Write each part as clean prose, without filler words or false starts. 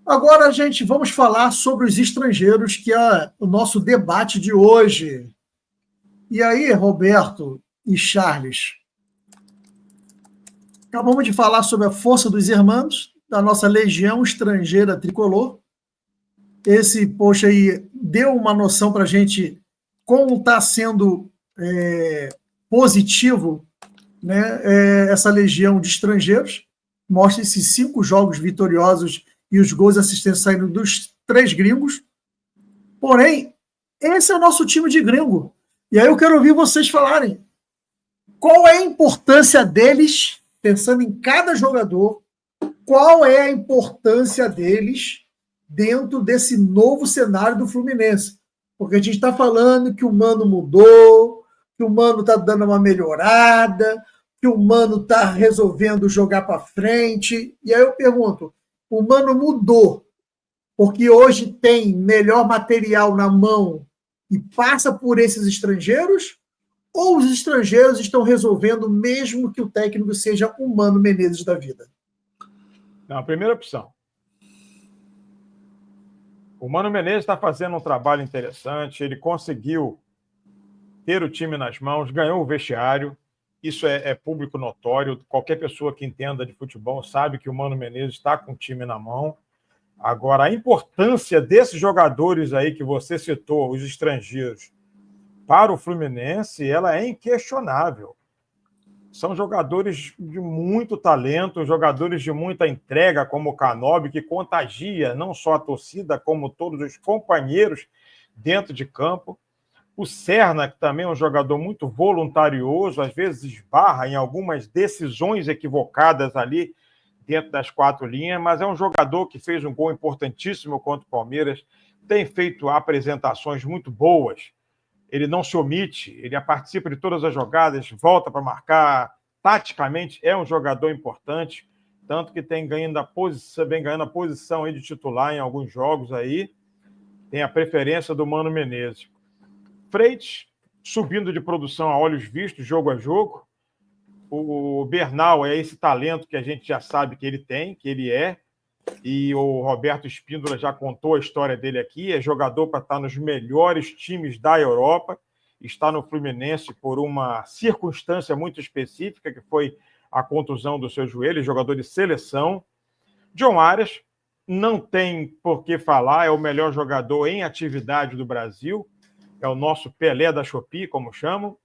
Agora, gente, vamos falar sobre os estrangeiros, que é o nosso debate de hoje. E aí, Roberto e Charles, acabamos de falar sobre a força dos irmãos, da nossa legião estrangeira tricolor. Esse post aí deu uma noção para a gente como está sendo positivo, né, essa legião de estrangeiros. Mostra esses 5 jogos vitoriosos e os gols e assistências saindo dos 3 gringos. Porém, esse é o nosso time de gringo. E aí eu quero ouvir vocês falarem qual é a importância deles, pensando em cada jogador, qual é a importância deles dentro desse novo cenário do Fluminense. Porque a gente está falando que o Mano mudou, que o Mano está dando uma melhorada, que o Mano está resolvendo jogar para frente. E aí eu pergunto, o Mano mudou porque hoje tem melhor material na mão e passa por esses estrangeiros, ou os estrangeiros estão resolvendo mesmo que o técnico seja o Mano Menezes da vida? Não, a primeira opção. O Mano Menezes está fazendo um trabalho interessante, ele conseguiu ter o time nas mãos, ganhou o vestiário, isso é público notório, qualquer pessoa que entenda de futebol sabe que o Mano Menezes está com o time na mão. Agora, a importância desses jogadores aí que você citou, os estrangeiros, para o Fluminense, ela é inquestionável. São jogadores de muito talento, jogadores de muita entrega, como o Canóbio, que contagia não só a torcida, como todos os companheiros dentro de campo. O Serna, que também é um jogador muito voluntarioso, às vezes esbarra em algumas decisões equivocadas ali dentro das 4 linhas, mas é um jogador que fez um gol importantíssimo contra o Palmeiras, tem feito apresentações muito boas, ele não se omite, ele participa de todas as jogadas, volta para marcar, taticamente é um jogador importante, tanto que vem ganhando a posição aí de titular em alguns jogos aí, tem a preferência do Mano Menezes. Freitas, subindo de produção a olhos vistos, jogo a jogo. O Bernal é esse talento que a gente já sabe que ele tem, que ele é, e o Roberto Espíndola já contou a história dele aqui, é jogador para estar nos melhores times da Europa, está no Fluminense por uma circunstância muito específica, que foi a contusão do seu joelho, jogador de seleção. John Arias, não tem por que falar, é o melhor jogador em atividade do Brasil, é o nosso Pelé da Shopee, como chamam.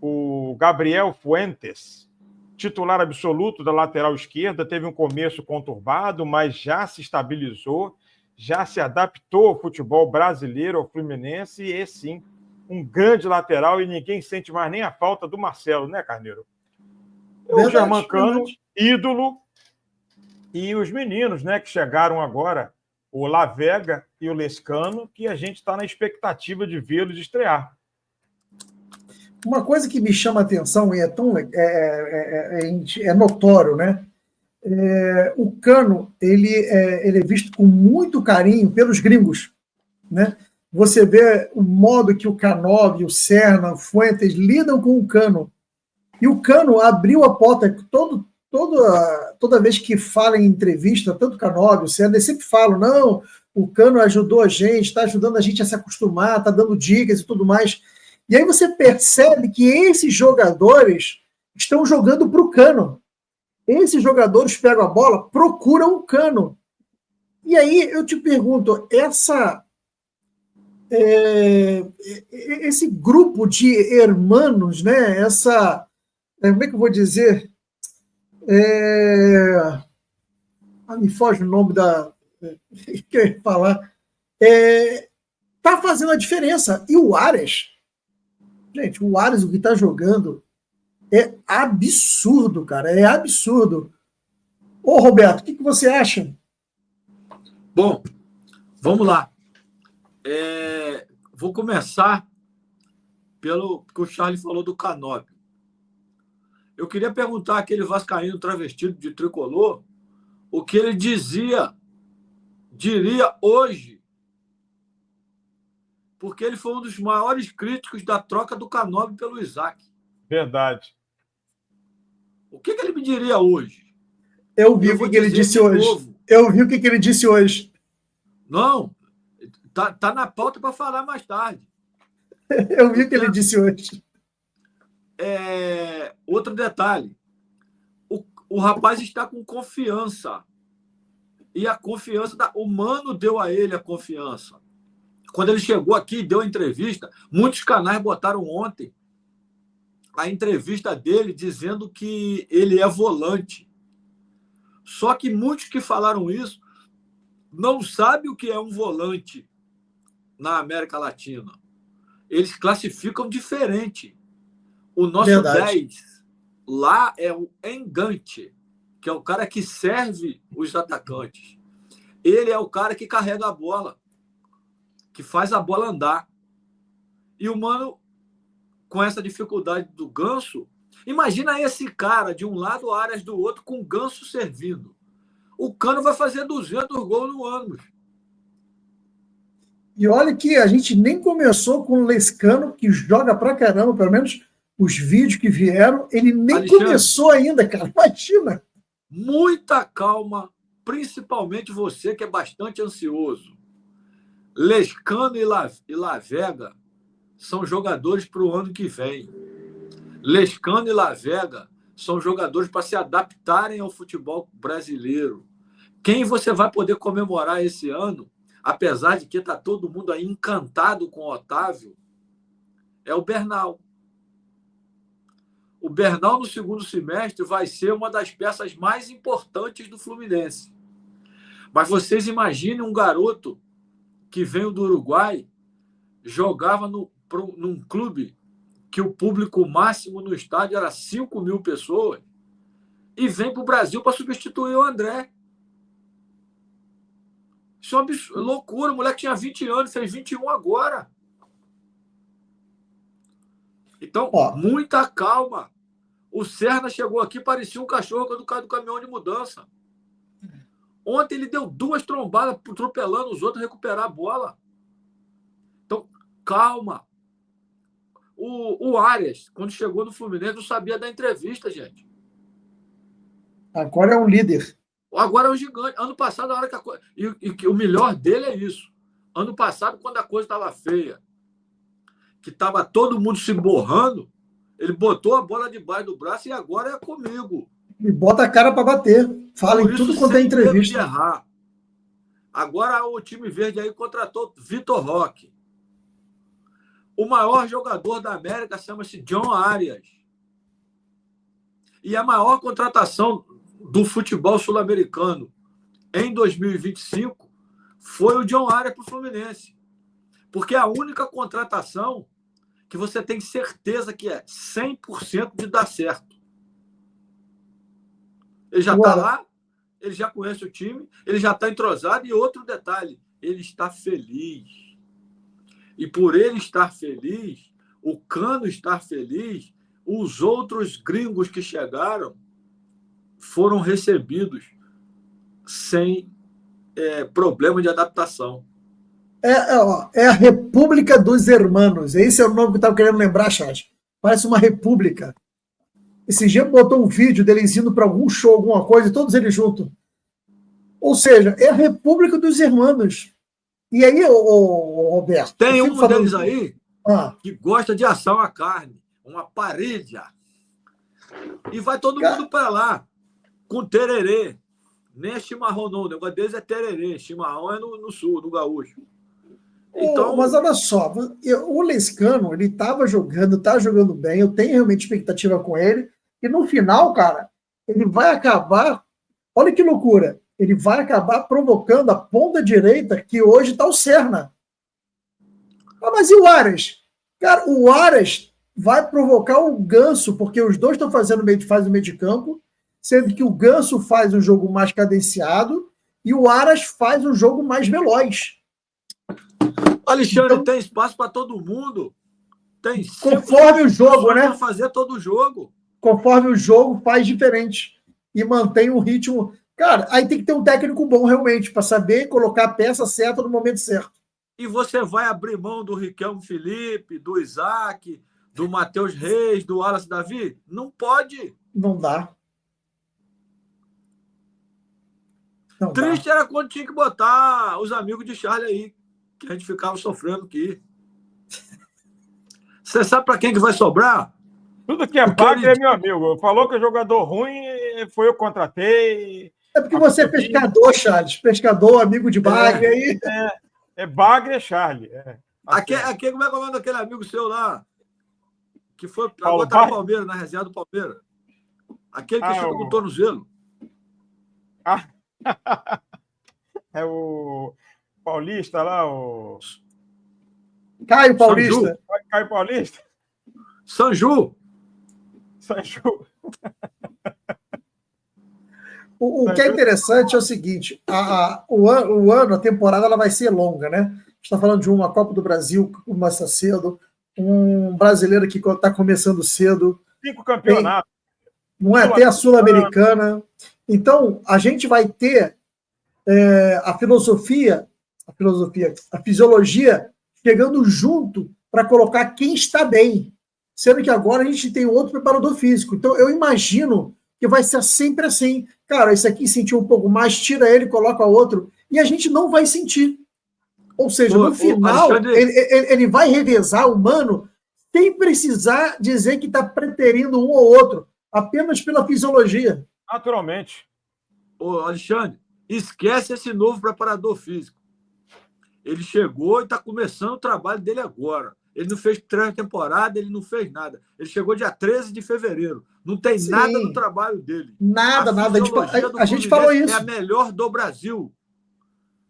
O Gabriel Fuentes, titular absoluto da lateral esquerda, teve um começo conturbado, mas já se estabilizou, já se adaptou ao futebol brasileiro, ao Fluminense, e é sim um grande lateral, e ninguém sente mais nem a falta do Marcelo, né, Carneiro? O Germancano, ídolo, e os meninos, né, que chegaram agora, o Lavega e o Lescano, que a gente está na expectativa de vê-los estrear. Uma coisa que me chama a atenção e é notório, né? O Cano ele é visto com muito carinho pelos gringos, né? Você vê o modo que o Canóbio, o Serna, o Fuentes lidam com o Cano. E o Cano abriu a porta toda vez que fala em entrevista, tanto o Canóbio, o Serna, eles sempre falam, não, o Cano ajudou a gente, está ajudando a gente a se acostumar, está dando dicas e tudo mais. E aí você percebe que esses jogadores estão jogando para o Cano. Esses jogadores pegam a bola, procuram o Cano. E aí eu te pergunto, esse grupo de hermanos, né? Como é que eu vou dizer? Me foge o nome que eu ia falar. Tá fazendo a diferença. E o Arias, gente, o Arias, o que está jogando é absurdo, cara. É absurdo. Ô, Roberto, o que você acha? Bom, vamos lá. Vou começar pelo que o Charles falou do Canóbio. Eu queria perguntar àquele vascaíno travestido de tricolor o que ele diria hoje, porque ele foi um dos maiores críticos da troca do Canóbio pelo Isaac. Verdade. O que ele me diria hoje? Eu vi o que ele disse hoje. Eu vi o que ele disse hoje. Não, tá na pauta para falar mais tarde. Eu vi o que ele disse hoje. Outro detalhe. O rapaz está com confiança. E a confiança... O Mano deu a ele a confiança. Quando ele chegou aqui e deu a entrevista, muitos canais botaram ontem a entrevista dele dizendo que ele é volante. Só que muitos que falaram isso não sabem o que é um volante na América Latina. Eles classificam diferente. O nosso Verdade. 10 lá é o engante, que é o cara que serve os atacantes. Ele é o cara que carrega a bola, que faz a bola andar. E o Mano, com essa dificuldade do Ganso, imagina esse cara de um lado, Arias do outro, com o Ganso servindo. O Cano vai fazer 200 gols no ano. E olha que a gente nem começou com o Lescano, que joga pra caramba, pelo menos os vídeos que vieram, ele nem Alexandre, começou ainda, cara. Imagina. Muita calma, principalmente você que é bastante ansioso. Lescano e Lavega são jogadores para o ano que vem. Lescano e Lavega são jogadores para se adaptarem ao futebol brasileiro. Quem você vai poder comemorar esse ano, apesar de que está todo mundo aí encantado com o Otávio, é o Bernal. O Bernal, no segundo semestre, vai ser uma das peças mais importantes do Fluminense. Mas vocês imaginem um garoto que veio do Uruguai, jogava num clube que o público máximo no estádio era 5.000 pessoas, e vem para o Brasil para substituir o André. Isso é uma loucura. O moleque tinha 20 anos, fez 21 agora. Então, muita calma. O Serna chegou aqui, parecia um cachorro quando cai do caminhão de mudança. Ontem ele deu 2 trombadas, atropelando os outros, recuperar a bola. Então, calma. O Arias, quando chegou no Fluminense, não sabia da entrevista, gente. Agora é um líder. Agora é um gigante. Ano passado, a hora que a coisa... E o melhor dele é isso. Ano passado, quando a coisa estava feia, que estava todo mundo se borrando, ele botou a bola debaixo do braço e agora é comigo. E bota a cara para bater. Fala em tudo quanto é entrevista. De errar. Agora o time verde aí contratou Vitor Roque. O maior jogador da América chama-se John Arias. E a maior contratação do futebol sul-americano em 2025 foi o John Arias para o Fluminense. Porque é a única contratação que você tem certeza que é 100% de dar certo. Ele já está lá, ele já conhece o time, ele já está entrosado. E outro detalhe, ele está feliz. E por ele estar feliz, o Cano estar feliz, os outros gringos que chegaram foram recebidos sem problema de adaptação. É a República dos Hermanos. Esse é o nome que eu estava querendo lembrar, chat. Parece uma república. Esse dia botou um vídeo deles indo para algum show, alguma coisa, e todos eles juntos. Ou seja, é a República dos Hermanos. E aí, Roberto... Tem um deles aí que gosta de assar uma carne, uma parrilha. E vai todo mundo para lá, com tererê. Nem é chimarrão, não. O negócio deles é tererê. Chimarrão é no sul, no gaúcho. Então... Mas olha só, o Lescano, ele estava jogando, está jogando bem, eu tenho realmente expectativa com ele, e no final, cara, ele vai acabar, olha que loucura, ele vai acabar provocando a ponta direita que hoje está o Serna. Mas e o Arias? Cara, o Arias vai provocar o Ganso, porque os dois estão fazendo o meio de campo, sendo que o Ganso faz um jogo mais cadenciado e o Arias faz um jogo mais veloz. Alexandre, então, tem espaço para todo mundo. Tem conforme o jogo, né? Para fazer todo o jogo. Conforme o jogo faz diferente e mantém um ritmo. Cara, aí tem que ter um técnico bom realmente para saber colocar a peça certa no momento certo. E você vai abrir mão do Riquelme Felipe, do Isaac, do Matheus Reis, do Wallace Davi? Não pode. Não dá. Não dá. Triste era quando tinha que botar os amigos de Charlie aí, que a gente ficava sofrendo aqui. Você sabe para quem que vai sobrar? Tudo que é bagre é meu amigo. Falou que o jogador ruim foi eu que contratei. É porque você é pescador, Charles. Pescador, amigo de bagre aí. É bagre, é Charlie. Aquele, como é que é o nome daquele amigo seu lá? Que foi Paulo agora tá no Baia? Palmeiras, na reserva do Palmeiras. Aquele que chuta no tornozelo. É o Paulista lá, o Caio Paulista. Caio Paulista. Sanju. Sanju. O que é interessante é o seguinte: a temporada ela vai ser longa, né? A gente está falando de uma Copa do Brasil que começa cedo, um brasileiro que está começando cedo. 5 campeonatos. Não é? Tem a Sul-Americana. Então, a gente vai ter a fisiologia chegando junto para colocar quem está bem. Sendo que agora a gente tem outro preparador físico. Então, eu imagino que vai ser sempre assim. Cara, esse aqui sentiu um pouco mais, tira ele, coloca outro, e a gente não vai sentir. Ou seja, no final, ele vai revezar o Mano sem precisar dizer que está preterindo um ou outro, apenas pela fisiologia. Naturalmente. Ô, Alexandre, esquece esse novo preparador físico. Ele chegou e está começando o trabalho dele agora. Ele não fez pré-temporada, ele não fez nada. Ele chegou dia 13 de fevereiro. Não tem nada no trabalho dele. Nada. A gente falou isso. É a melhor do Brasil.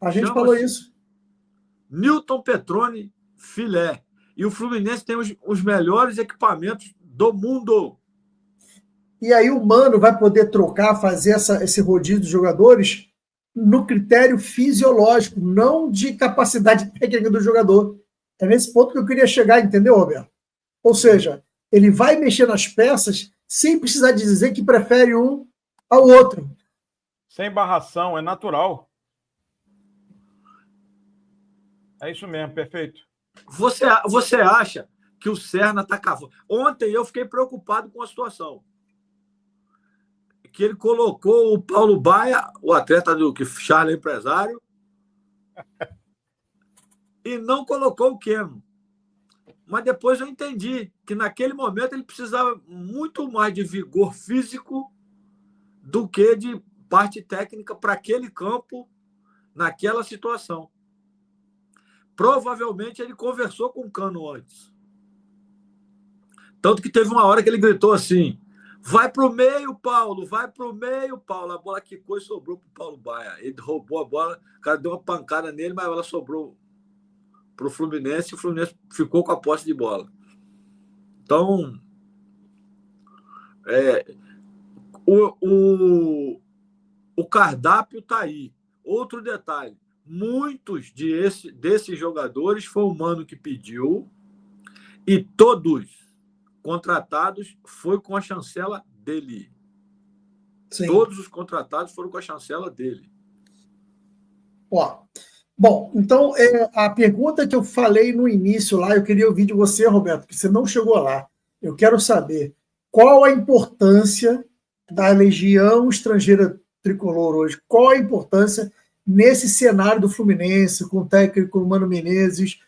A gente falou isso. Newton Petroni filé. E o Fluminense tem os melhores equipamentos do mundo. E aí o Mano vai poder trocar, fazer esse rodízio de jogadores no critério fisiológico, não de capacidade técnica do jogador. É nesse ponto que eu queria chegar, entendeu, Roberto? Ou seja, ele vai mexer nas peças sem precisar dizer que prefere um ao outro. Sem barração, é natural. É isso mesmo, perfeito. Você acha que o Serna está cavando? Ontem eu fiquei preocupado com a situação. Que ele colocou o Paulo Baia, o atleta do que Charlie é empresário, e não colocou o Keno. Mas depois eu entendi que naquele momento ele precisava muito mais de vigor físico do que de parte técnica para aquele campo, naquela situação. Provavelmente ele conversou com o Cano antes. Tanto que teve uma hora que ele gritou assim: vai para o meio, Paulo, vai para o meio, Paulo. A bola quicou e sobrou para o Paulo Baia. Ele roubou a bola, o cara deu uma pancada nele, mas ela sobrou para o Fluminense e o Fluminense ficou com a posse de bola. Então, o cardápio está aí. Outro detalhe, muitos desses jogadores foi o Mano que pediu e todos contratados foi com a chancela dele. Sim. Todos os contratados foram com a chancela dele. Bom, então a pergunta que eu falei no início lá, eu queria ouvir de você, Roberto, que você não chegou lá. Eu quero saber qual a importância da Legião Estrangeira Tricolor hoje, qual a importância nesse cenário do Fluminense, com o técnico Mano Menezes.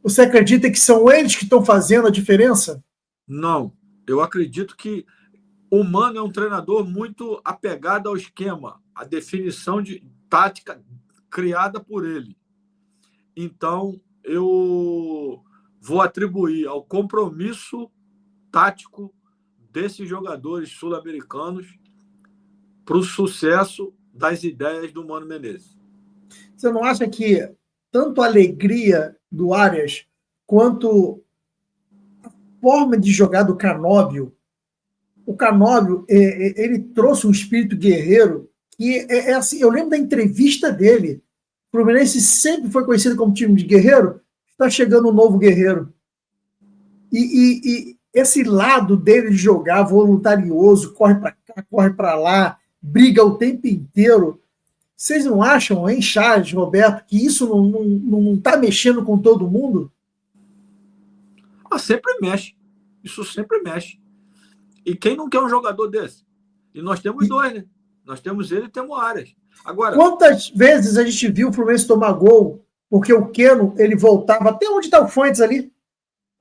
Você acredita que são eles que estão fazendo a diferença? Não, eu acredito que o Mano é um treinador muito apegado ao esquema, à definição de tática criada por ele. Então, eu vou atribuir ao compromisso tático desses jogadores sul-americanos para o sucesso das ideias do Mano Menezes. Você não acha que tanto a alegria do Arias quanto forma de jogar do Canóbio, o Canóbio, ele trouxe um espírito guerreiro que é assim, eu lembro da entrevista dele. O Fluminense sempre foi conhecido como time de guerreiro, está chegando um novo guerreiro. E esse lado dele de jogar voluntarioso, corre para cá, corre para lá, briga o tempo inteiro. Vocês não acham, hein, Charles, Roberto, que isso não está mexendo com todo mundo? Sempre mexe. Isso sempre mexe. E quem não quer um jogador desse? E nós temos dois, né? Nós temos ele e temos o Arias. Agora, quantas vezes a gente viu o Fluminense tomar gol porque o Keno, ele voltava até onde está o Fuentes ali?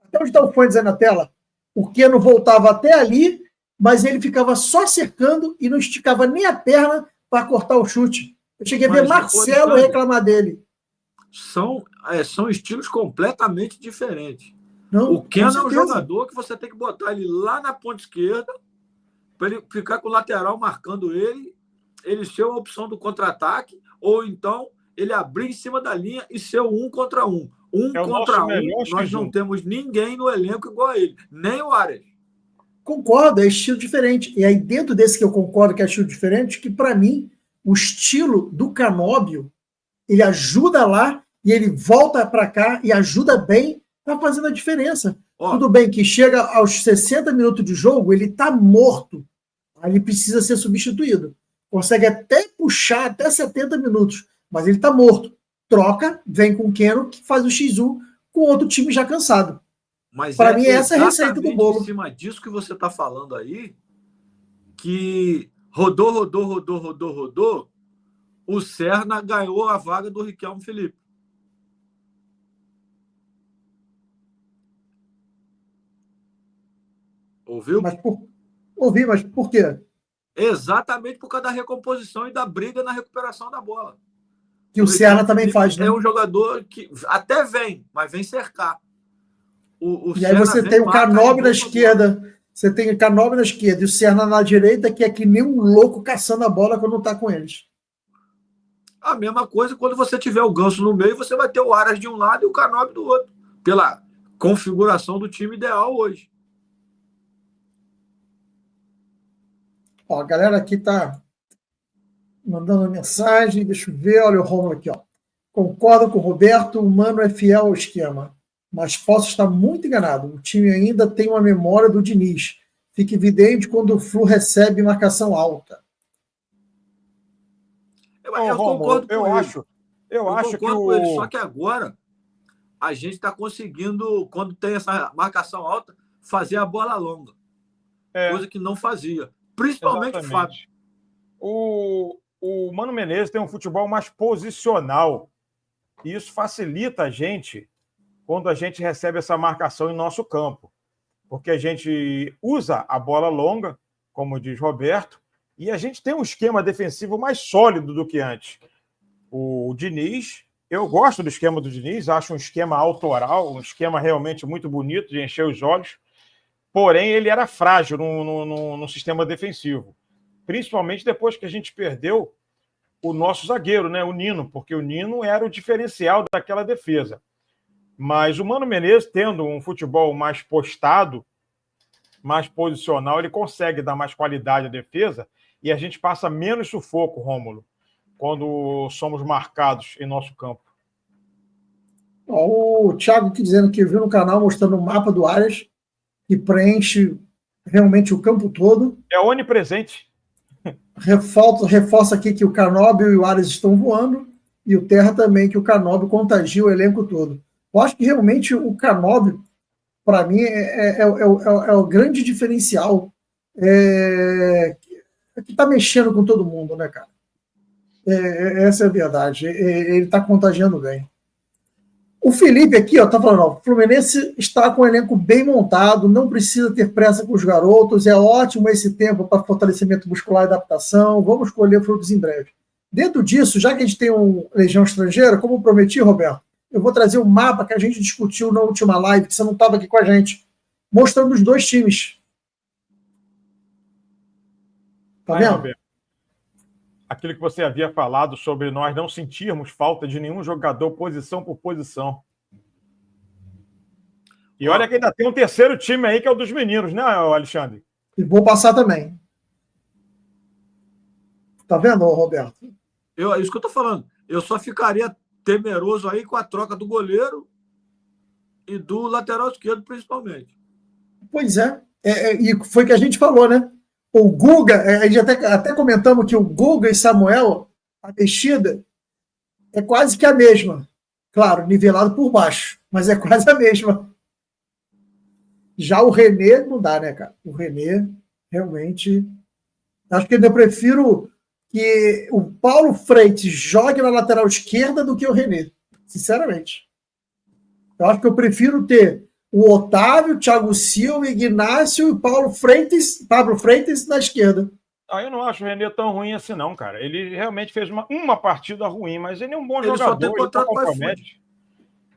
Até onde está o Fuentes aí na tela? O Keno voltava até ali, mas ele ficava só cercando e não esticava nem a perna para cortar o chute. Eu cheguei a ver Marcelo reclamar dele. São estilos completamente diferentes. Não, o Keno é um jogador que você tem que botar ele lá na ponta esquerda para ele ficar com o lateral marcando ele ser a opção do contra-ataque, ou então ele abrir em cima da linha e ser o 1 contra 1. Contra 1, nós não temos ninguém no elenco igual a ele, nem o Arias. Concordo, é estilo diferente. E aí, dentro desse que eu concordo que é estilo diferente, que para mim, o estilo do Canóbio, ele ajuda lá e ele volta para cá e ajuda bem, tá fazendo a diferença. Tudo bem que chega aos 60 minutos de jogo, ele tá morto. Aí ele precisa ser substituído. Consegue até puxar até 70 minutos, mas ele tá morto. Troca, vem com o Keno, que faz o X1 com outro time já cansado. Mas para mim, essa é a receita do bolo. Em cima disso que você está falando aí, que rodou, o Serna ganhou a vaga do Riquelme Felipe. Ouviu? Ouvi, mas por quê? Exatamente por causa da recomposição e da briga na recuperação da bola. Que o Serna também faz, né? É um jogador que até vem, mas vem cercar. E aí você tem o Canóbio na esquerda. Você tem o Canóbio na esquerda e o Serna na direita, que é que nem um louco caçando a bola quando tá com eles. A mesma coisa quando você tiver o Ganso no meio, você vai ter o Arias de um lado e o Canóbio do outro. Pela configuração do time ideal hoje. Ó, a galera aqui tá mandando mensagem. Deixa eu ver. Olha o Romulo aqui, ó. Concordo com o Roberto, o Mano é fiel ao esquema. Mas posso estar muito enganado. O time ainda tem uma memória do Diniz. Fica evidente quando o Flu recebe marcação alta. Eu concordo com ele. Eu acho que com ele, só que agora a gente está conseguindo, quando tem essa marcação alta, fazer a bola longa. Coisa que não fazia. Principalmente o Fábio. O Mano Menezes tem um futebol mais posicional. E isso facilita a gente quando a gente recebe essa marcação em nosso campo. Porque a gente usa a bola longa, como diz Roberto, e a gente tem um esquema defensivo mais sólido do que antes. O Diniz, eu gosto do esquema do Diniz, acho um esquema autoral, um esquema realmente muito bonito de encher os olhos, porém ele era frágil no sistema defensivo. Principalmente depois que a gente perdeu o nosso zagueiro, né, o Nino, porque o Nino era o diferencial daquela defesa. Mas o Mano Menezes, tendo um futebol mais postado, mais posicional, ele consegue dar mais qualidade à defesa e a gente passa menos sufoco, Rômulo, quando somos marcados em nosso campo. O Thiago aqui dizendo que viu no canal mostrando o mapa do Arias, que preenche realmente o campo todo. É onipresente. Reforça aqui que o Canóbio e o Arias estão voando, e o Terra também, que o Canóbio contagia o elenco todo. Eu acho que realmente o Canóbio, para mim, é o grande diferencial que está mexendo com todo mundo, né, cara? Essa é a verdade. Ele está contagiando bem. O Felipe aqui, ó, tá falando, ó, o Fluminense está com o elenco bem montado, não precisa ter pressa com os garotos, é ótimo esse tempo para fortalecimento muscular e adaptação, vamos colher frutos em breve. Dentro disso, já que a gente tem um Legião Estrangeira, como eu prometi, Roberto, eu vou trazer um mapa que a gente discutiu na última live, que você não estava aqui com a gente, mostrando os dois times. Tá vendo? Roberto, aquilo que você havia falado sobre nós não sentirmos falta de nenhum jogador posição por posição. E olha que ainda tem um terceiro time aí, que é o dos meninos, né, Alexandre? E vou passar também. Tá vendo, Roberto? É isso que eu tô falando. Eu só ficaria temeroso aí com a troca do goleiro e do lateral esquerdo, principalmente. Pois é. E foi o que a gente falou, né? O Guga, a gente até comentamos que o Guga e Samuel, a mexida é quase que a mesma. Claro, nivelado por baixo, mas é quase a mesma. Já o René não dá, né, cara? O René, realmente... Acho que eu prefiro que o Paulo Freitas jogue na lateral esquerda do que o René, sinceramente. Eu acho que eu prefiro ter o Otávio, Thiago Silva, Ignácio e Pablo Freitas na esquerda. Eu não acho o René tão ruim assim, não, cara. Ele realmente fez uma partida ruim, mas ele é um bom jogador. Só tem contrato ele compromete.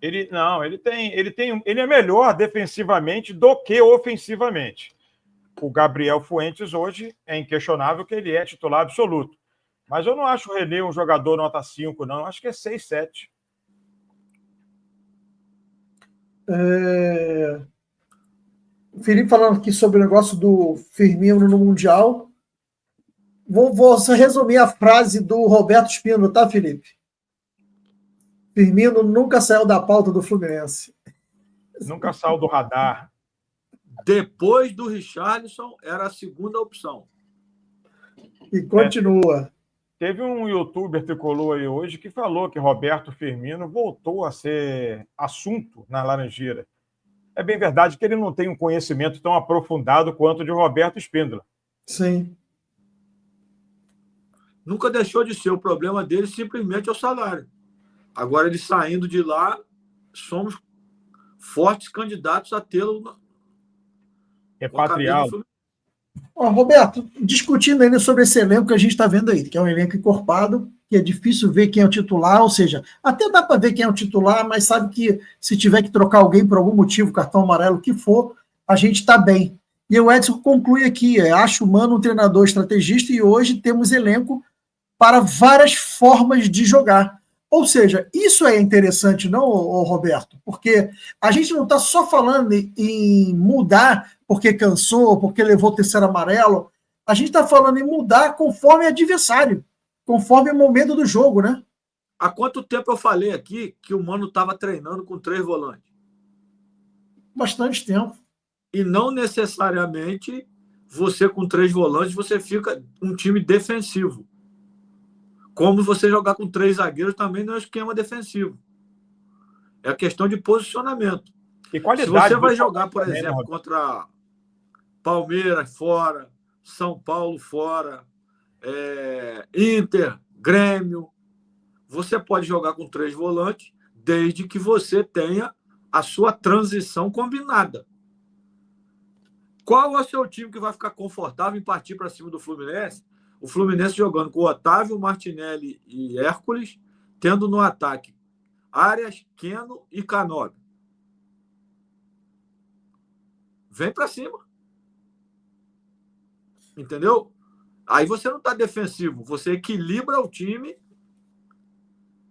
Ele é melhor defensivamente do que ofensivamente. O Gabriel Fuentes hoje é inquestionável que ele é titular absoluto. Mas eu não acho o René um jogador nota 5, não. Eu acho que é 6, 7. O Felipe falando aqui sobre o negócio do Firmino no Mundial. Vou resumir a frase do Roberto Espino, tá, Felipe? Firmino nunca saiu da pauta do Fluminense. Nunca saiu do radar. Depois do Richarlison, era a segunda opção. E continua. Teve um youtuber tricolor aí hoje que falou que Roberto Firmino voltou a ser assunto na Laranjeira. É bem verdade que ele não tem um conhecimento tão aprofundado quanto o de Roberto Espíndola. Sim. Nunca deixou de ser. O problema dele simplesmente é o salário. Agora, ele saindo de lá, somos fortes candidatos a tê-lo repatriado. Roberto, discutindo ainda sobre esse elenco que a gente está vendo aí, que é um elenco encorpado, que é difícil ver quem é o titular, ou seja, até dá para ver quem é o titular, mas sabe que se tiver que trocar alguém por algum motivo, cartão amarelo, o que for, a gente está bem. E o Edson conclui aqui, acho o Mano um treinador estrategista e hoje temos elenco para várias formas de jogar. Ou seja, isso é interessante, não, Roberto? Porque a gente não está só falando em mudar porque cansou, porque levou o terceiro amarelo. A gente está falando em mudar conforme adversário, conforme o momento do jogo, né? Há quanto tempo eu falei aqui que o Mano estava treinando com 3 volantes? Bastante tempo. E não necessariamente você com 3 volantes, você fica um time defensivo. Como você jogar com 3 zagueiros também não é um esquema defensivo. É questão de posicionamento. E qualidade. Se você vai jogar, por exemplo, contra Palmeiras fora, São Paulo fora, Inter, Grêmio, você pode jogar com 3 volantes, desde que você tenha a sua transição combinada. Qual é o seu time que vai ficar confortável em partir para cima do Fluminense? O Fluminense jogando com Otávio, Martinelli e Hércules, tendo no ataque Arias, Keno e Canóbio. Vem para cima. Entendeu? Aí você não está defensivo, você equilibra o time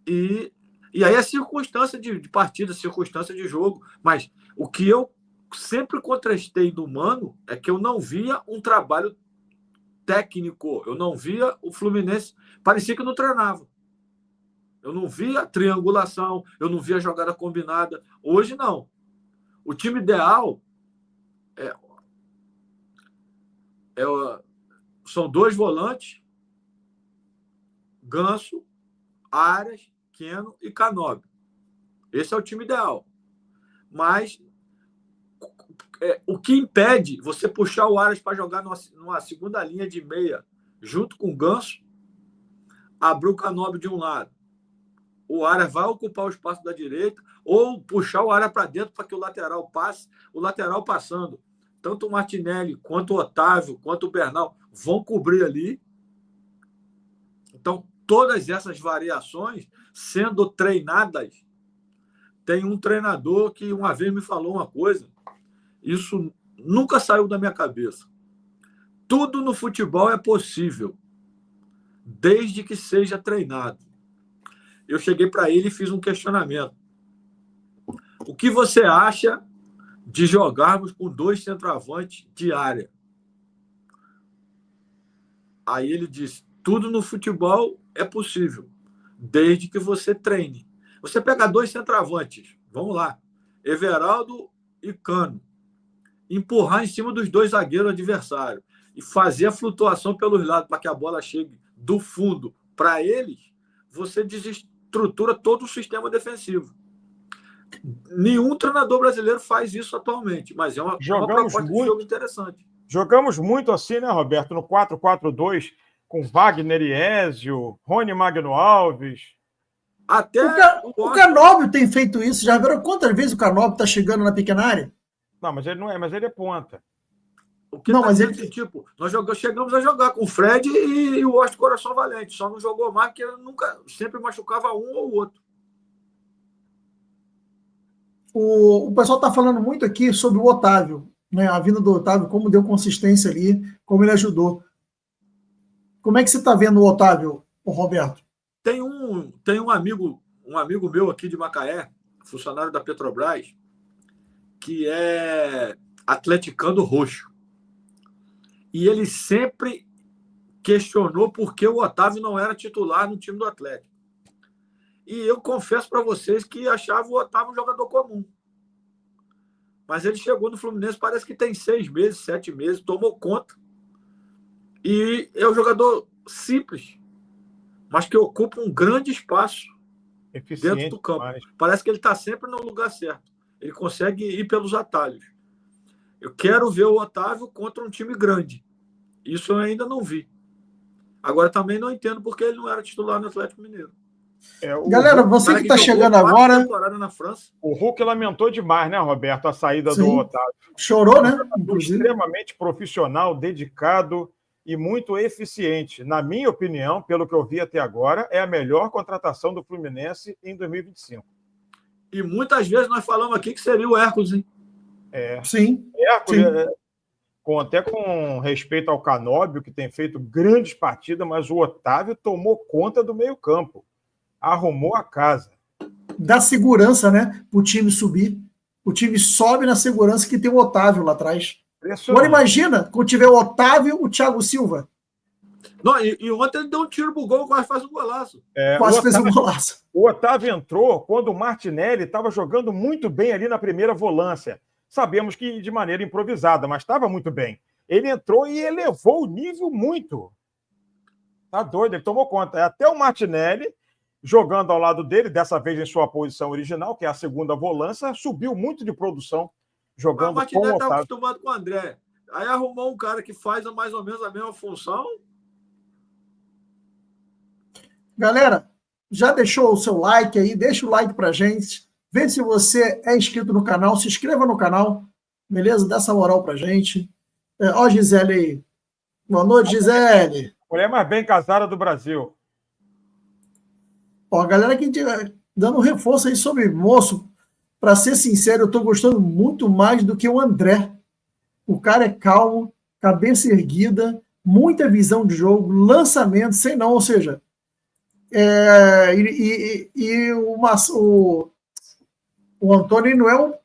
e aí é circunstância de partida, circunstância de jogo. Mas o que eu sempre contrastei do Mano é que eu não via um trabalho técnico, eu não via o Fluminense, parecia que não treinava. Eu não via triangulação, eu não via jogada combinada. Hoje não. O time ideal são 2 volantes, Ganso, Arias, Keno e Canóbio. Esse é o time ideal. Mas o que impede você puxar o Arias para jogar numa segunda linha de meia junto com o Ganso, abrir o Canóbio de um lado. O Arias vai ocupar o espaço da direita ou puxar o Arias para dentro para que o lateral passe, o lateral passando. Tanto o Martinelli, quanto o Otávio, quanto o Bernal vão cobrir ali. Então, todas essas variações sendo treinadas, tem um treinador que uma vez me falou uma coisa, isso nunca saiu da minha cabeça. Tudo no futebol é possível, desde que seja treinado. Eu cheguei para ele e fiz um questionamento. O que você acha de jogarmos com 2 centroavantes de área? Aí ele disse, tudo no futebol é possível, desde que você treine. Você pega 2 centroavantes, vamos lá, Everaldo e Cano, empurrar em cima dos 2 zagueiros adversários e fazer a flutuação pelos lados para que a bola chegue do fundo para eles, você desestrutura todo o sistema defensivo. Nenhum treinador brasileiro faz isso atualmente, mas é uma proposta de jogo interessante. Jogamos muito assim, né, Roberto? No 4-4-2, com Wagner e Ezio, Rony Magno Alves. Até o Canóbio tem feito isso. Já viram quantas vezes o Canóbio está chegando na pequena área? Não, mas ele não é, mas ele é ponta. O que não, tá mas dizendo ele... que, tipo, nós chegamos a jogar com o Fred e o Washington Coração Valente. Só não jogou mais porque nunca, sempre machucava um ou outro. O pessoal está falando muito aqui sobre o Otávio, né? A vinda do Otávio, como deu consistência ali, como ele ajudou. Como é que você está vendo o Otávio, o Roberto? Tem um amigo meu aqui de Macaé, funcionário da Petrobras, que é atleticano roxo. E ele sempre questionou por que o Otávio não era titular no time do Atlético. E eu confesso para vocês que achava o Otávio um jogador comum. Mas ele chegou no Fluminense, parece que tem 6 meses, 7 meses, tomou conta. E é um jogador simples, mas que ocupa um grande espaço dentro do campo. Demais. Parece que ele está sempre no lugar certo. Ele consegue ir pelos atalhos. Eu quero ver o Otávio contra um time grande. Isso eu ainda não vi. Agora também não entendo porque ele não era titular no Atlético Mineiro. Galera, você que está chegando agora... Na França. O Hulk lamentou demais, né, Roberto, a saída do Otávio. Chorou, né? Extremamente profissional, dedicado e muito eficiente. Na minha opinião, pelo que eu vi até agora, é a melhor contratação do Fluminense em 2025. E muitas vezes nós falamos aqui que seria o Hércules, hein? Sim. Hércules, até com respeito ao Canóbio, que tem feito grandes partidas, mas o Otávio tomou conta do meio-campo. Arrumou a casa. Dá segurança, né? Para o time subir. O time sobe na segurança que tem o Otávio lá atrás. Agora imagina, quando tiver o Otávio, o Thiago Silva. Não, e ontem ele deu um tiro pro gol, quase faz um golaço. Quase fez um golaço. O Otávio entrou quando o Martinelli estava jogando muito bem ali na primeira volância. Sabemos que de maneira improvisada, mas estava muito bem. Ele entrou e elevou o nível muito. Tá doido, ele tomou conta. Até o Martinelli, jogando ao lado dele, dessa vez em sua posição original, que é a segunda volância, subiu muito de produção, jogando com o Otávio. O Martinelli está acostumado com o André. Aí arrumou um cara que faz mais ou menos a mesma função. Galera, já deixou o seu like aí? Deixa o like pra gente. Vê se você é inscrito no canal, se inscreva no canal, beleza? Dá essa moral pra gente. Ó a Gisele aí. Boa noite, Gisele. Mulher mais bem casada do Brasil. Ó, a galera aqui dando um reforço aí sobre moço. Para ser sincero, eu estou gostando muito mais do que o André. O cara é calmo, cabeça erguida, muita visão de jogo, lançamento, sei não, ou seja, o Antônio não é o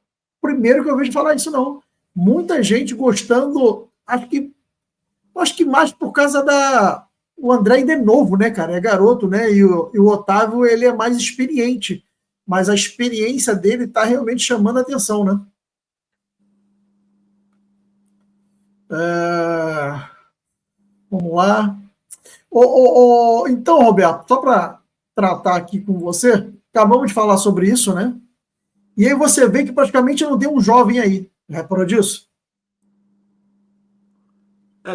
primeiro que eu vejo falar isso, não. Muita gente gostando, acho que mais por causa o André ainda é novo, né, cara? É garoto, né? E o Otávio, ele é mais experiente. Mas a experiência dele está realmente chamando a atenção, né? Vamos lá. Então, Roberto, só para tratar aqui com você, acabamos de falar sobre isso, né? E aí você vê que praticamente não tem um jovem aí. Reparou disso?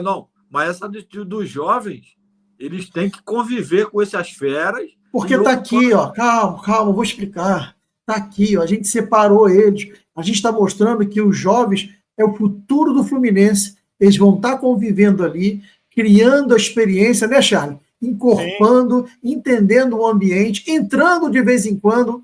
Não. Mas essa dos jovens, eles têm que conviver com essas feras. Porque está aqui, ó, calma, vou explicar. Está aqui, ó, a gente separou eles. A gente está mostrando que os jovens é o futuro do Fluminense. Eles vão estar convivendo ali, criando a experiência, né, Charlie? Encorpando, entendendo o ambiente, entrando de vez em quando.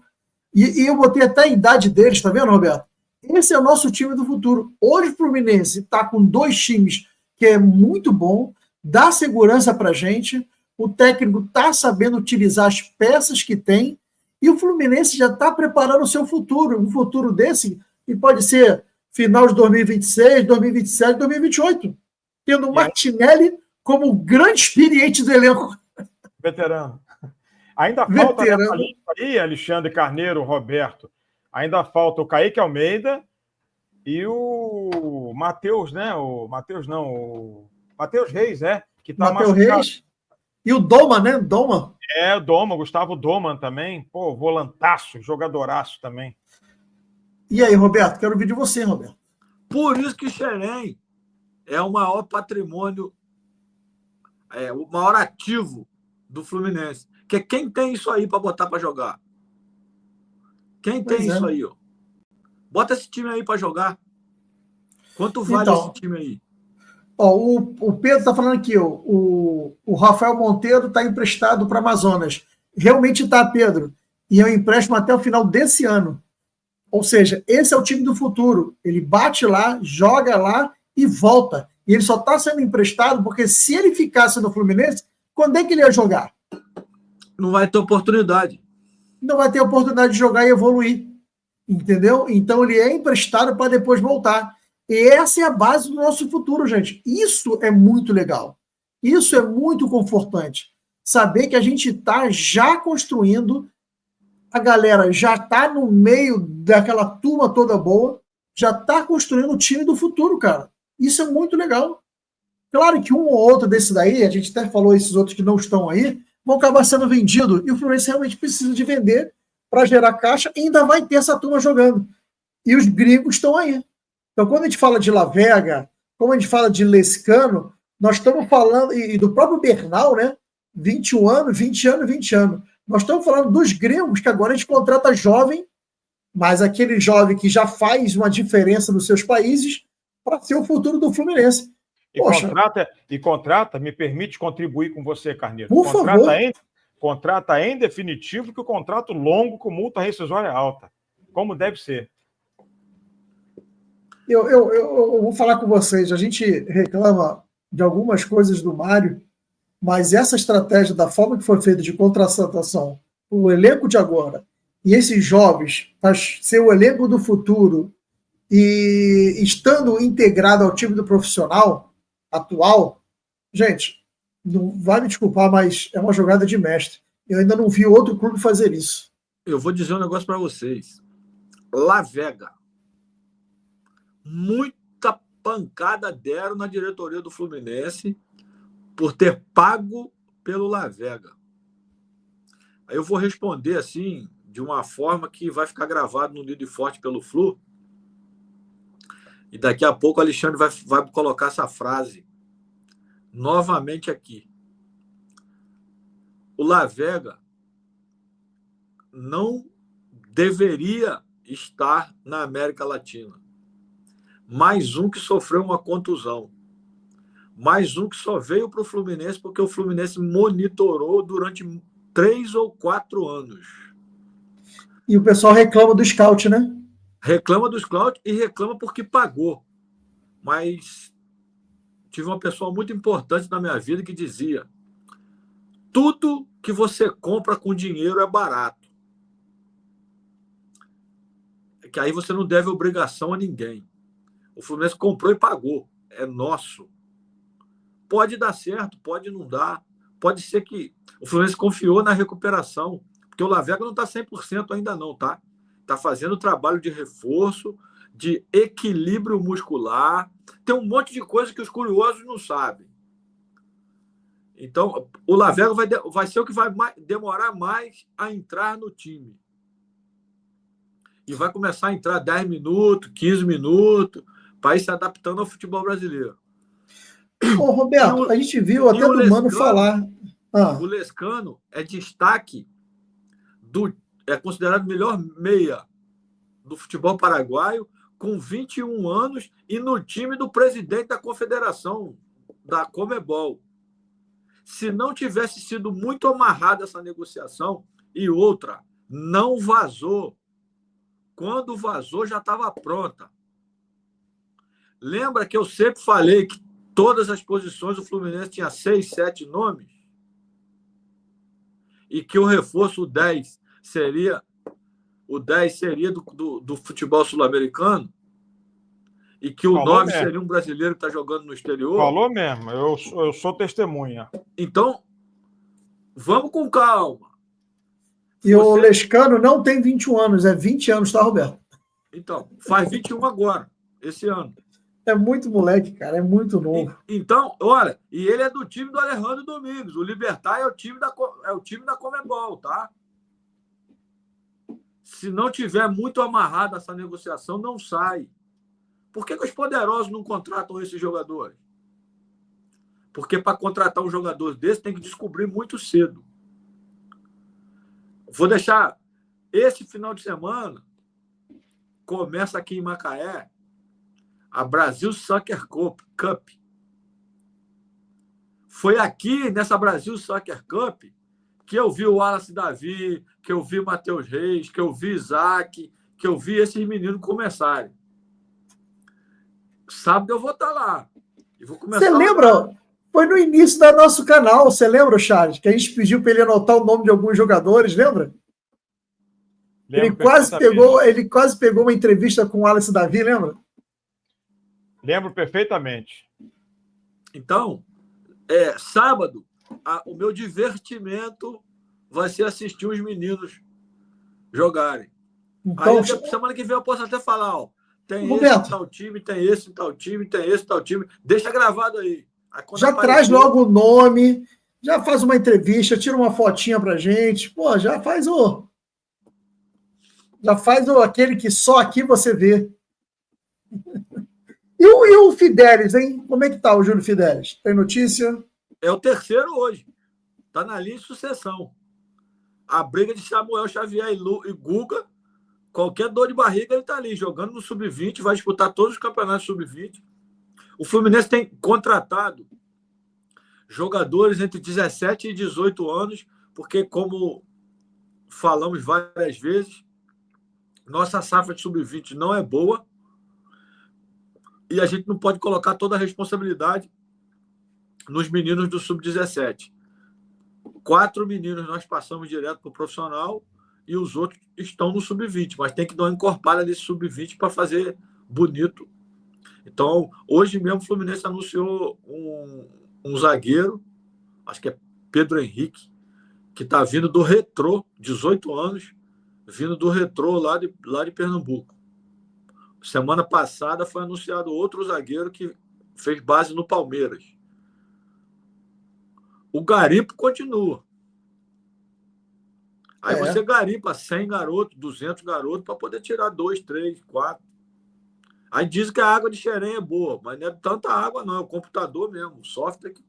E eu botei até a idade deles, tá vendo, Roberto? Esse é o nosso time do futuro. Hoje o Fluminense está com 2 times que é muito bom, dá segurança para a gente, o técnico está sabendo utilizar as peças que tem, e o Fluminense já está preparando o seu futuro, um futuro desse que pode ser final de 2026, 2027, 2028, tendo o Martinelli como grande experiente do elenco. Veterano. Ainda falta nessa lista aí, Alexandre Carneiro, Roberto, ainda falta o Kaique Almeida e o Matheus, né? O Matheus Reis, que está machucado. Reis. E o Doma, né? Doma. O Doma, Gustavo Doma também. Pô, volantaço, jogadoraço também. E aí, Roberto? Quero ouvir de você, Roberto. Por isso que Xerém é o maior patrimônio o maior ativo do Fluminense. Que quem tem isso aí para botar para jogar? Quem tem isso aí? Ó? Bota esse time aí para jogar. Quanto vale esse time aí? Ó, o Pedro está falando aqui, ó, o Rafael Monteiro está emprestado para Amazonas. Realmente está, Pedro. E é um empréstimo até o final desse ano. Ou seja, esse é o time do futuro. Ele bate lá, joga lá e volta. E ele só está sendo emprestado porque se ele ficasse no Fluminense, quando é que ele ia jogar? Não vai ter oportunidade. Não vai ter oportunidade de jogar e evoluir. Entendeu? Então ele é emprestado para depois voltar. E essa é a base do nosso futuro, gente. Isso é muito legal. Isso é muito confortante. Saber que a gente está já construindo, a galera já está no meio daquela turma toda boa, já está construindo o time do futuro, cara. Isso é muito legal. Claro que um ou outro desse daí, a gente até falou esses outros que não estão aí, vão acabar sendo vendidos. E o Fluminense realmente precisa de vender para gerar caixa e ainda vai ter essa turma jogando. E os gringos estão aí. Então, quando a gente fala de La Vega, como a gente fala de Lescano, nós estamos falando, e do próprio Bernal, né? 21 anos, 20 anos, 20 anos. Nós estamos falando dos gringos, que agora a gente contrata jovem, mas aquele jovem que já faz uma diferença nos seus países para ser o futuro do Fluminense. E contrata, me permite contribuir com você, Carneiro. Por favor. Contrata em definitivo, que o contrato longo com multa rescisória alta, como deve ser. Eu vou falar com vocês, a gente reclama de algumas coisas do Mário, mas essa estratégia da forma que foi feita de contratação, o elenco de agora, e esses jovens, para ser o elenco do futuro, e estando integrado ao time do profissional atual, gente, não vai me desculpar, mas é uma jogada de mestre. Eu ainda não vi outro clube fazer isso. Eu vou dizer um negócio para vocês. La Vega. Muita pancada deram na diretoria do Fluminense por ter pago pelo La Vega. Aí eu vou responder assim, de uma forma que vai ficar gravado no Nido e Forte pelo Flu. E daqui a pouco o Alexandre vai colocar essa frase novamente aqui. O La Vega não deveria estar na América Latina. Mais um que sofreu uma contusão. Mais um que só veio para o Fluminense porque o Fluminense monitorou durante 3 ou 4 anos. E o pessoal reclama do scout, né? Reclama do scout e reclama porque pagou. Mas tive uma pessoa muito importante na minha vida que dizia: tudo que você compra com dinheiro é barato. Que aí você não deve obrigação a ninguém. O Fluminense comprou e pagou. É nosso. Pode dar certo, pode não dar. Pode ser que o Fluminense confiou na recuperação. Porque o La Vega não está 100% ainda não, tá? Está fazendo trabalho de reforço, de equilíbrio muscular. Tem um monte de coisa que os curiosos não sabem. Então, o La Vega vai ser o que vai demorar mais a entrar no time. E vai começar a entrar 10 minutos, 15 minutos, para ir se adaptando ao futebol brasileiro. Ô, Roberto, a gente viu até do Mano falar. O Lescano é destaque, é considerado o melhor meia do futebol paraguaio, com 21 anos e no time do presidente da confederação, da Comebol. Se não tivesse sido muito amarrada essa negociação, e outra, não vazou. Quando vazou, já estava pronta. Lembra que eu sempre falei que todas as posições do Fluminense tinha 6, 7 nomes? E que o reforço, o 10 seria do futebol sul-americano? E que o 9 seria um brasileiro que está jogando no exterior? Falou mesmo, eu sou testemunha. Então, vamos com calma. E o Lescano não tem 21 anos, é 20 anos, tá, Roberto? Então, faz 21 agora, esse ano. É muito moleque, cara, é muito novo. Então, olha, e ele é do time do Alejandro Domingos. O Libertad é o time da Comebol, tá? Se não tiver muito amarrada essa negociação, não sai. Por que os poderosos não contratam esses jogadores? Porque para contratar um jogador desse tem que descobrir muito cedo. Vou deixar esse final de semana, começa aqui em Macaé a Brasil Soccer Cup. Foi aqui nessa Brasil Soccer Cup que eu vi o Wallace Davi, que eu vi Matheus Reis, que eu vi Isaac, que eu vi esses meninos começarem. Sábado eu vou estar lá. E vou começar. Você lembra? Foi no início do nosso canal, você lembra, Charles? Que a gente pediu para ele anotar o nome de alguns jogadores, lembra? Ele quase pegou uma entrevista com o Wallace Davi, lembra? Lembro perfeitamente. Então, sábado, o meu divertimento vai ser assistir os meninos jogarem. Então, aí, semana que vem, eu posso até falar, ó, tem Roberto, esse tal time, tem esse tal time, tem esse tal time. Deixa gravado aí. Já traz logo o nome, já faz uma entrevista, tira uma fotinha pra gente. Pô, já faz aquele que só aqui você vê. E o Fidelis, hein? Como é que tá o Júlio Fidelis? Tem notícia? É o terceiro hoje. Tá na linha de sucessão. A briga de Samuel Xavier e Guga, qualquer dor de barriga, ele tá ali, jogando no Sub-20, vai disputar todos os campeonatos Sub-20. O Fluminense tem contratado jogadores entre 17 e 18 anos, porque, como falamos várias vezes, nossa safra de Sub-20 não é boa e a gente não pode colocar toda a responsabilidade nos meninos do Sub-17. 4 meninos nós passamos direto para o profissional e os outros estão no Sub-20, mas tem que dar uma encorpada nesse Sub-20 para fazer bonito. Então, hoje mesmo o Fluminense anunciou um zagueiro, acho que é Pedro Henrique, que está vindo do Retrô, 18 anos, vindo do Retrô lá de Pernambuco. Semana passada foi anunciado outro zagueiro que fez base no Palmeiras. O garimpo continua. Aí você garimpa 100 garotos, 200 garotos para poder tirar 2, 3, 4. Aí diz que a água de Xerém é boa, mas não é tanta água não, é o computador mesmo, o software que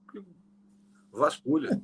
vasculha.